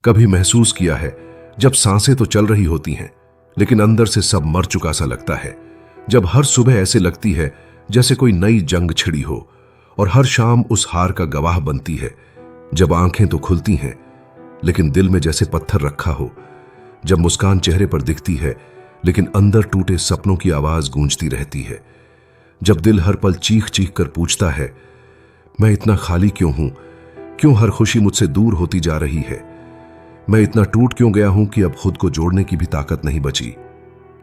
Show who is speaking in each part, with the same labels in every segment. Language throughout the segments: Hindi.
Speaker 1: कभी महसूस किया है जब सांसें तो चल रही होती हैं लेकिन अंदर से सब मर चुका सा लगता है। जब हर सुबह ऐसे लगती है जैसे कोई नई जंग छिड़ी हो और हर शाम उस हार का गवाह बनती है। जब आंखें तो खुलती हैं लेकिन दिल में जैसे पत्थर रखा हो। जब मुस्कान चेहरे पर दिखती है लेकिन अंदर टूटे सपनों की आवाज गूंजती रहती है। जब दिल हर पल चीख चीख कर पूछता है, मैं इतना खाली क्यों हूं? क्यों हर खुशी मुझसे दूर होती जा रही है? मैं इतना टूट क्यों गया हूं कि अब खुद को जोड़ने की भी ताकत नहीं बची?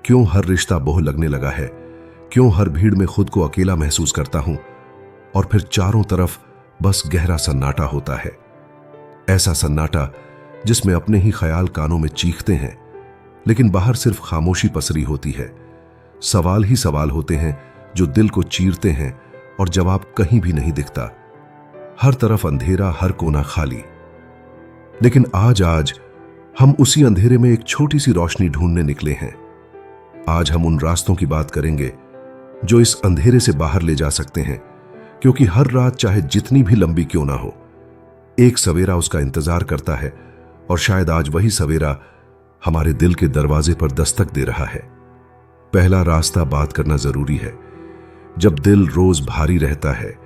Speaker 1: क्यों हर रिश्ता बोझ लगने लगा है? क्यों हर भीड़ में खुद को अकेला महसूस करता हूं? और फिर चारों तरफ बस गहरा सन्नाटा होता है। ऐसा सन्नाटा जिसमें अपने ही ख्याल कानों में चीखते हैं लेकिन बाहर सिर्फ खामोशी पसरी होती है। सवाल ही सवाल होते हैं जो दिल को चीरते हैं और जवाब कहीं भी नहीं दिखता। हर तरफ अंधेरा, हर कोना खाली। लेकिन आज हम उसी अंधेरे में एक छोटी सी रोशनी ढूंढने निकले हैं। आज हम उन रास्तों की बात करेंगे जो इस अंधेरे से बाहर ले जा सकते हैं, क्योंकि हर रात चाहे जितनी भी लंबी क्यों ना हो, एक सवेरा उसका इंतजार करता है और शायद आज वही सवेरा हमारे दिल के दरवाजे पर दस्तक दे रहा है। पहला रास्ता बात करना जरूरी है। जब दिल रोज भारी रहता है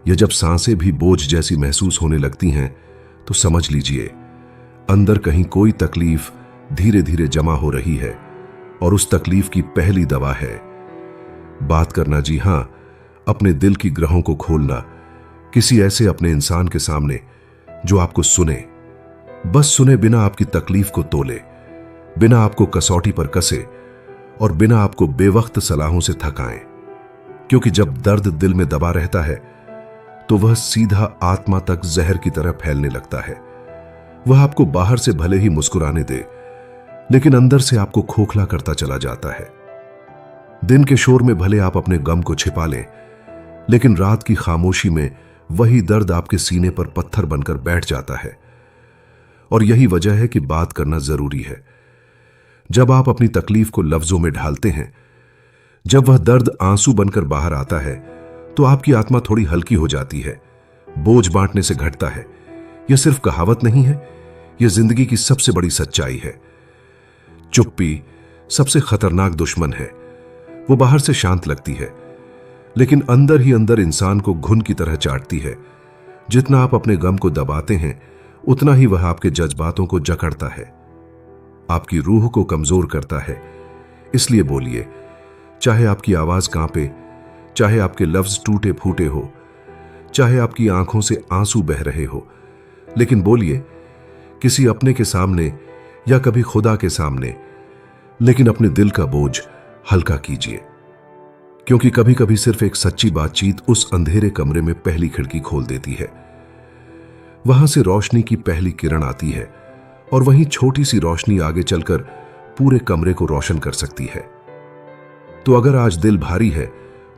Speaker 1: या जब सांसें भी बोझ जैसी महसूस होने लगती हैं तो समझ लीजिए अंदर कहीं कोई तकलीफ धीरे धीरे जमा हो रही है और उस तकलीफ की पहली दवा है बात करना। जी हां, अपने दिल की ग्रहों को खोलना, किसी ऐसे अपने इंसान के सामने जो आपको सुने, बस सुने, बिना आपकी तकलीफ को तोले, बिना आपको कसौटी पर कसे और बिना आपको बेवक्त सलाहों से थकाएं। क्योंकि जब दर्द दिल में दबा रहता है तो वह सीधा आत्मा तक जहर की तरह फैलने लगता है। वह आपको बाहर से भले ही मुस्कुराने दे लेकिन अंदर से आपको खोखला करता चला जाता है। दिन के शोर में भले आप अपने गम को छिपा लें लेकिन रात की खामोशी में वही दर्द आपके सीने पर पत्थर बनकर बैठ जाता है। और यही वजह है कि बात करना जरूरी है। जब आप अपनी तकलीफ को लफ्जों में ढालते हैं, जब वह दर्द आंसू बनकर बाहर आता है तो आपकी आत्मा थोड़ी हल्की हो जाती है। बोझ बांटने से घटता है। यह सिर्फ कहावत नहीं है, यह जिंदगी की सबसे बड़ी सच्चाई है। चुप्पी सबसे खतरनाक दुश्मन है। वो बाहर से शांत लगती है लेकिन अंदर ही अंदर इंसान को घुन की तरह चाटती है। जितना आप अपने गम को दबाते हैं उतना ही वह आपके जज्बातों को जकड़ता है, आपकी रूह को कमजोर करता है। इसलिए बोलिए, चाहे आपकी आवाज कांपे, चाहे आपके लफ्ज टूटे फूटे हो, चाहे आपकी आंखों से आंसू बह रहे हो, लेकिन बोलिए किसी अपने के सामने या कभी खुदा के सामने, लेकिन अपने दिल का बोझ हल्का कीजिए। क्योंकि कभी कभी सिर्फ एक सच्ची बातचीत उस अंधेरे कमरे में पहली खिड़की खोल देती है। वहां से रोशनी की पहली किरण आती है और वहीं छोटी सी रोशनी आगे चलकर पूरे कमरे को रोशन कर सकती है। तो अगर आज दिल भारी है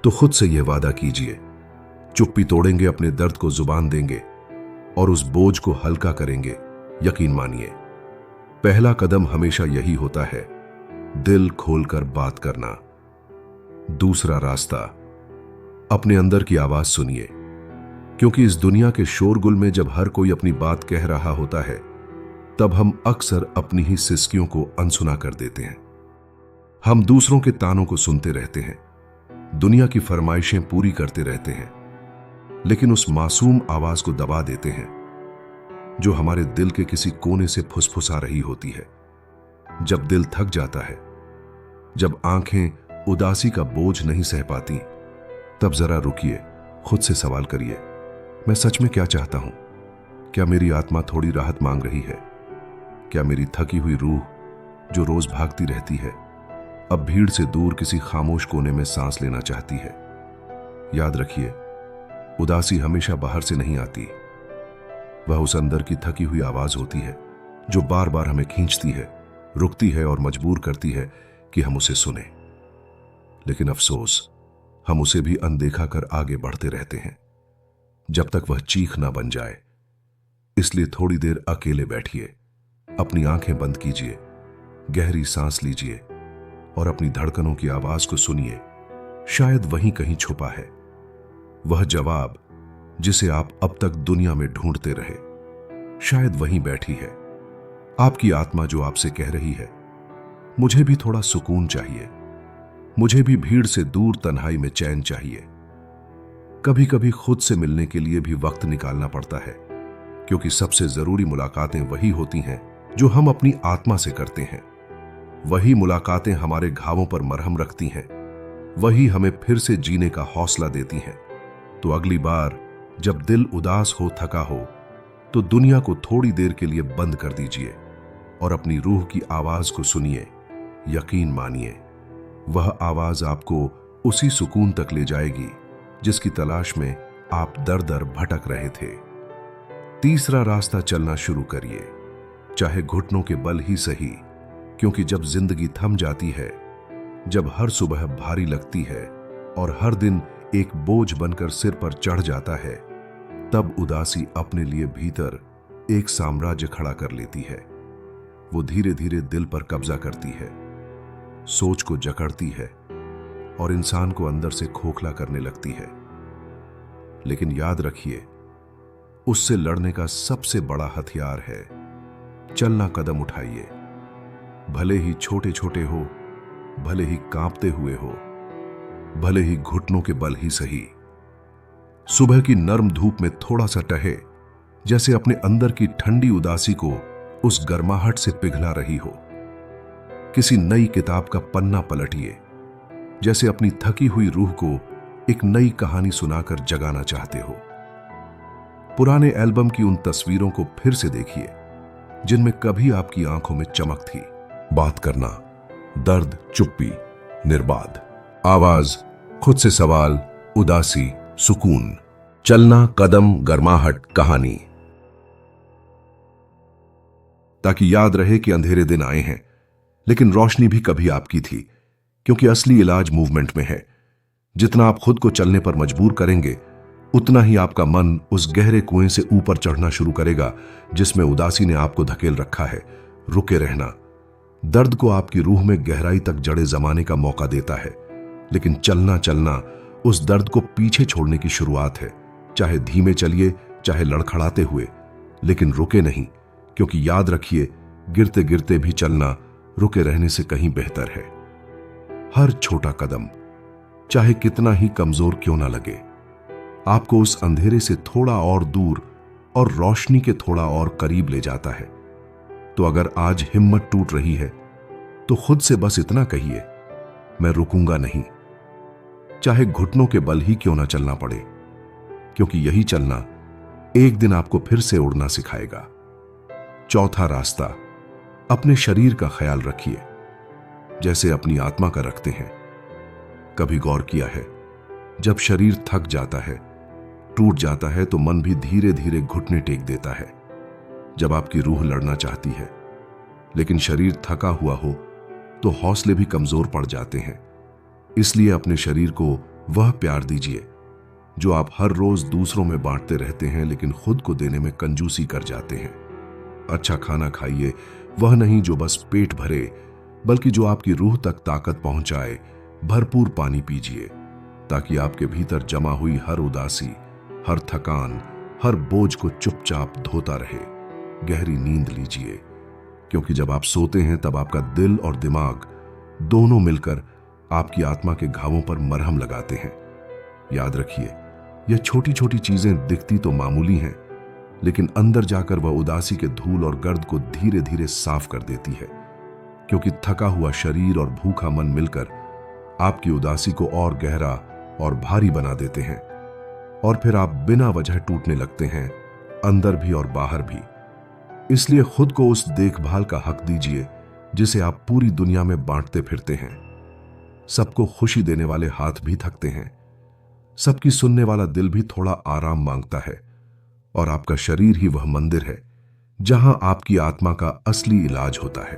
Speaker 1: तो खुद से यह वादा कीजिए, चुप्पी तोड़ेंगे, अपने दर्द को जुबान देंगे और उस बोझ को हल्का करेंगे। यकीन मानिए, पहला कदम हमेशा यही होता है, दिल खोलकर बात करना। दूसरा रास्ता, अपने अंदर की आवाज सुनिए। क्योंकि इस दुनिया के शोरगुल में जब हर कोई अपनी बात कह रहा होता है तब हम अक्सर अपनी ही सिसकियों को अनसुना कर देते हैं। हम दूसरों के तानों को सुनते रहते हैं, दुनिया की फरमाइशें पूरी करते रहते हैं, लेकिन उस मासूम आवाज को दबा देते हैं जो हमारे दिल के किसी कोने से फुसफुसा रही होती है। जब दिल थक जाता है, जब आंखें उदासी का बोझ नहीं सह पाती, तब जरा रुकिए, खुद से सवाल करिए, मैं सच में क्या चाहता हूं? क्या मेरी आत्मा थोड़ी राहत मांग रही है? क्या मेरी थकी हुई रूह जो रोज भागती रहती है अब भीड़ से दूर किसी खामोश कोने में सांस लेना चाहती है? याद रखिए, उदासी हमेशा बाहर से नहीं आती, वह उस अंदर की थकी हुई आवाज होती है जो बार बार हमें खींचती है, रुकती है और मजबूर करती है कि हम उसे सुने। लेकिन अफसोस, हम उसे भी अनदेखा कर आगे बढ़ते रहते हैं जब तक वह चीख ना बन जाए। इसलिए थोड़ी देर अकेले बैठिए, अपनी आंखें बंद कीजिए, गहरी सांस लीजिए और अपनी धड़कनों की आवाज को सुनिए। शायद वहीं कहीं छुपा है वह जवाब जिसे आप अब तक दुनिया में ढूंढते रहे। शायद वहीं बैठी है आपकी आत्मा जो आपसे कह रही है, मुझे भी थोड़ा सुकून चाहिए, मुझे भी भीड़ से दूर तन्हाई में चैन चाहिए। कभी कभी खुद से मिलने के लिए भी वक्त निकालना पड़ता है, क्योंकि सबसे जरूरी मुलाकातें वही होती हैं जो हम अपनी आत्मा से करते हैं। वही मुलाकातें हमारे घावों पर मरहम रखती हैं, वही हमें फिर से जीने का हौसला देती हैं। तो अगली बार जब दिल उदास हो, थका हो, तो दुनिया को थोड़ी देर के लिए बंद कर दीजिए और अपनी रूह की आवाज को सुनिए। यकीन मानिए, वह आवाज आपको उसी सुकून तक ले जाएगी जिसकी तलाश में आप दर दर भटक रहे थे। तीसरा रास्ता चलना शुरू करिए, चाहे घुटनों के बल ही सही, क्योंकि जब जिंदगी थम जाती है, जब हर सुबह भारी लगती है और हर दिन एक बोझ बनकर सिर पर चढ़ जाता है, तब उदासी अपने लिए भीतर एक साम्राज्य खड़ा कर लेती है। वो धीरे धीरे दिल पर कब्जा करती है, सोच को जकड़ती है और इंसान को अंदर से खोखला करने लगती है। लेकिन याद रखिए, उससे लड़ने का सबसे बड़ा हथियार है चलना। कदम उठाइए, भले ही छोटे छोटे हो, भले ही कांपते हुए हो, भले ही घुटनों के बल ही सही। सुबह की नर्म धूप में थोड़ा सा टहे, जैसे अपने अंदर की ठंडी उदासी को उस गर्माहट से पिघला रही हो। किसी नई किताब का पन्ना पलटिए, जैसे अपनी थकी हुई रूह को एक नई कहानी सुनाकर जगाना चाहते हो। पुराने एल्बम की उन तस्वीरों को फिर से देखिए जिनमें कभी आपकी आंखों में चमक थी। बात करना, दर्द, चुप्पी, निर्बाध, आवाज, खुद से सवाल, उदासी, सुकून, चलना, कदम, गर्माहट, कहानी। ताकि याद रहे कि अंधेरे दिन आए हैं, लेकिन रोशनी भी कभी आपकी थी, क्योंकि असली इलाज मूवमेंट में है। जितना आप खुद को चलने पर मजबूर करेंगे, उतना ही आपका मन उस गहरे कुएं से ऊपर चढ़ना शुरू करेगा जिसमें उदासी ने आपको धकेल रखा है। रुके रहना दर्द को आपकी रूह में गहराई तक जड़े जमाने का मौका देता है, लेकिन चलना चलना उस दर्द को पीछे छोड़ने की शुरुआत है। चाहे धीमे चलिए, चाहे लड़खड़ाते हुए, लेकिन रुके नहीं, क्योंकि याद रखिए, गिरते गिरते भी चलना रुके रहने से कहीं बेहतर है। हर छोटा कदम, चाहे कितना ही कमजोर क्यों ना लगे, आपको उस अंधेरे से थोड़ा और दूर और रोशनी के थोड़ा और करीब ले जाता है। तो अगर आज हिम्मत टूट रही है, तो खुद से बस इतना कहिए, मैं रुकूंगा नहीं, चाहे घुटनों के बल ही क्यों ना चलना पड़े, क्योंकि यही चलना एक दिन आपको फिर से उड़ना सिखाएगा। चौथा रास्ता, अपने शरीर का ख्याल रखिए जैसे अपनी आत्मा का रखते हैं। कभी गौर किया है, जब शरीर थक जाता है, टूट जाता है, तो मन भी धीरे धीरे घुटने टेक देता है। जब आपकी रूह लड़ना चाहती है, लेकिन शरीर थका हुआ हो, तो हौसले भी कमजोर पड़ जाते हैं। इसलिए अपने शरीर को वह प्यार दीजिए जो आप हर रोज दूसरों में बांटते रहते हैं, लेकिन खुद को देने में कंजूसी कर जाते हैं। अच्छा खाना खाइए, वह नहीं जो बस पेट भरे, बल्कि जो आपकी रूह तक ताकत पहुंचाए। भरपूर पानी पीजिए, ताकि आपके भीतर जमा हुई हर उदासी, हर थकान, हर बोझ को चुपचाप धोता रहे। गहरी नींद लीजिए, क्योंकि जब आप सोते हैं, तब आपका दिल और दिमाग दोनों मिलकर आपकी आत्मा के घावों पर मरहम लगाते हैं। याद रखिए, यह छोटी छोटी चीजें दिखती तो मामूली हैं, लेकिन अंदर जाकर वह उदासी के धूल और गर्द को धीरे धीरे साफ कर देती है, क्योंकि थका हुआ शरीर और भूखा मन मिलकर आपकी उदासी को और गहरा और भारी बना देते हैं, और फिर आप बिना वजह टूटने लगते हैं, अंदर भी और बाहर भी। इसलिए खुद को उस देखभाल का हक दीजिए जिसे आप पूरी दुनिया में बांटते फिरते हैं। सबको खुशी देने वाले हाथ भी थकते हैं, सबकी सुनने वाला दिल भी थोड़ा आराम मांगता है, और आपका शरीर ही वह मंदिर है जहां आपकी आत्मा का असली इलाज होता है।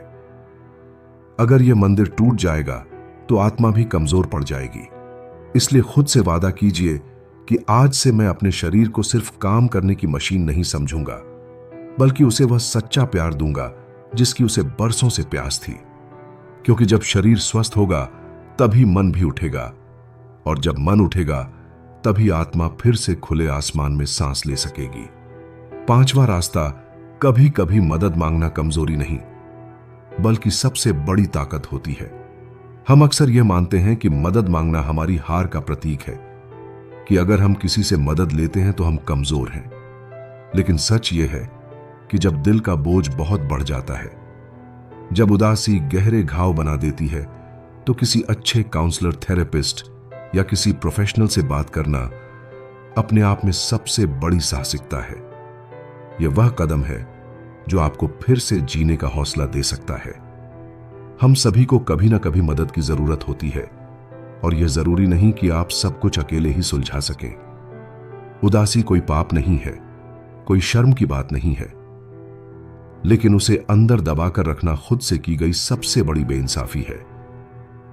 Speaker 1: अगर यह मंदिर टूट जाएगा तो आत्मा भी कमजोर पड़ जाएगी। इसलिए खुद से वादा कीजिए कि आज से मैं अपने शरीर को सिर्फ काम करने की मशीन नहीं समझूंगा, बल्कि उसे वह सच्चा प्यार दूंगा जिसकी उसे बरसों से प्यास थी। क्योंकि जब शरीर स्वस्थ होगा, तभी मन भी उठेगा, और जब मन उठेगा, तभी आत्मा फिर से खुले आसमान में सांस ले सकेगी। पांचवा रास्ता, कभी कभी मदद मांगना कमजोरी नहीं, बल्कि सबसे बड़ी ताकत होती है। हम अक्सर यह मानते हैं कि मदद मांगना हमारी हार का प्रतीक है, कि अगर हम किसी से मदद लेते हैं तो हम कमजोर हैं। लेकिन सच यह है कि जब दिल का बोझ बहुत बढ़ जाता है, जब उदासी गहरे घाव बना देती है, तो किसी अच्छे काउंसलर, थेरेपिस्ट या किसी प्रोफेशनल से बात करना अपने आप में सबसे बड़ी साहसिकता है। यह वह कदम है जो आपको फिर से जीने का हौसला दे सकता है। हम सभी को कभी ना कभी मदद की जरूरत होती है, और यह जरूरी नहीं कि आप सब कुछ अकेले ही सुलझा सकें। उदासी कोई पाप नहीं है, कोई शर्म की बात नहीं है, लेकिन उसे अंदर दबाकर रखना खुद से की गई सबसे बड़ी बेइंसाफी है।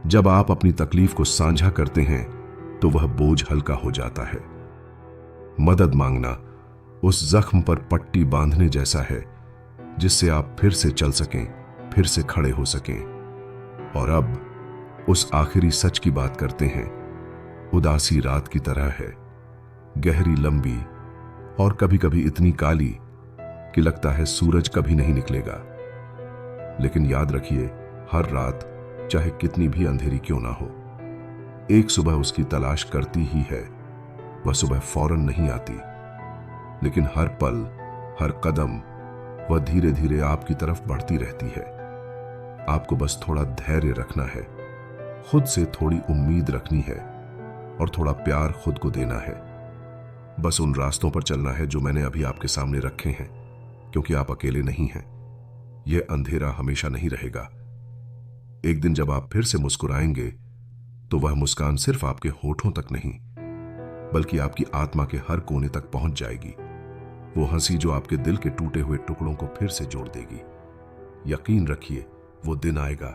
Speaker 1: जब आप अपनी तकलीफ को साझा करते हैं तो वह बोझ हल्का हो जाता है। मदद मांगना उस जख्म पर पट्टी बांधने जैसा है जिससे आप फिर से चल सकें, फिर से खड़े हो सकें। और अब उस आखिरी सच की बात करते हैं। उदासी रात की तरह है, गहरी, लंबी और कभी कभी इतनी काली कि लगता है सूरज कभी नहीं निकलेगा। लेकिन याद रखिए, हर रात चाहे कितनी भी अंधेरी क्यों ना हो, एक सुबह उसकी तलाश करती ही है। वह सुबह फौरन नहीं आती, लेकिन हर पल, हर कदम वह धीरे धीरे आपकी तरफ बढ़ती रहती है। आपको बस थोड़ा धैर्य रखना है, खुद से थोड़ी उम्मीद रखनी है और थोड़ा प्यार खुद को देना है। बस उन रास्तों पर चलना है जो मैंने अभी आपके सामने रखे हैं, क्योंकि आप अकेले नहीं हैं। यह अंधेरा हमेशा नहीं रहेगा। एक दिन जब आप फिर से मुस्कुराएंगे तो वह मुस्कान सिर्फ आपके होठों तक नहीं, बल्कि आपकी आत्मा के हर कोने तक पहुंच जाएगी। वो हंसी जो आपके दिल के टूटे हुए टुकड़ों को फिर से जोड़ देगी। यकीन रखिए, वो दिन आएगा,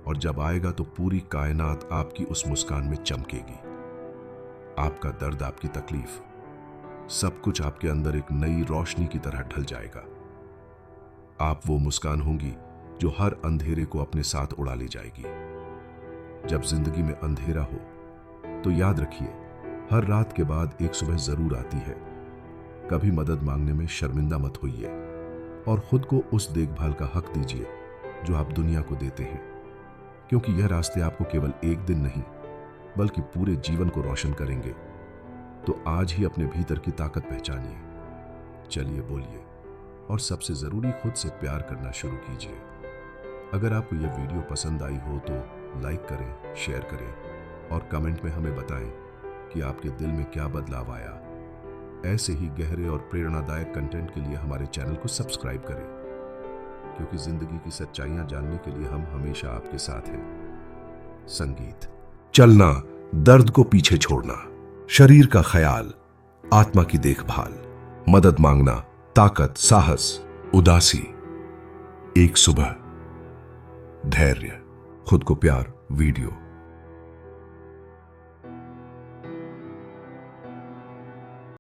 Speaker 1: और जब आएगा तो पूरी कायनात आपकी उस मुस्कान में चमकेगी। आपका दर्द, आपकी तकलीफ, सब कुछ आपके अंदर एक नई रोशनी की तरह ढल जाएगा। आप वो मुस्कान होंगी जो हर अंधेरे को अपने साथ उड़ा ले जाएगी। जब जिंदगी में अंधेरा हो तो याद रखिए, हर रात के बाद एक सुबह जरूर आती है। कभी मदद मांगने में शर्मिंदा मत होइए, और खुद को उस देखभाल का हक दीजिए जो आप दुनिया को देते हैं, क्योंकि यह रास्ते आपको केवल एक दिन नहीं, बल्कि पूरे जीवन को रोशन करेंगे। तो आज ही अपने भीतर की ताकत पहचानिए, चलिए बोलिए, और सबसे जरूरी, खुद से प्यार करना शुरू कीजिए। अगर आपको यह वीडियो पसंद आई हो तो लाइक करें, शेयर करें और कमेंट में हमें बताएं कि आपके दिल में क्या बदलाव आया। ऐसे ही गहरे और प्रेरणादायक कंटेंट के लिए हमारे चैनल को सब्सक्राइब करें, क्योंकि जिंदगी की सच्चाइयां जानने के लिए हम हमेशा आपके साथ हैं। संगीत, चलना, दर्द को पीछे छोड़ना, शरीर का ख्याल, आत्मा की देखभाल, मदद मांगना, ताकत, साहस, उदासी, एक सुबह, धैर्य, खुद को प्यार। वीडियो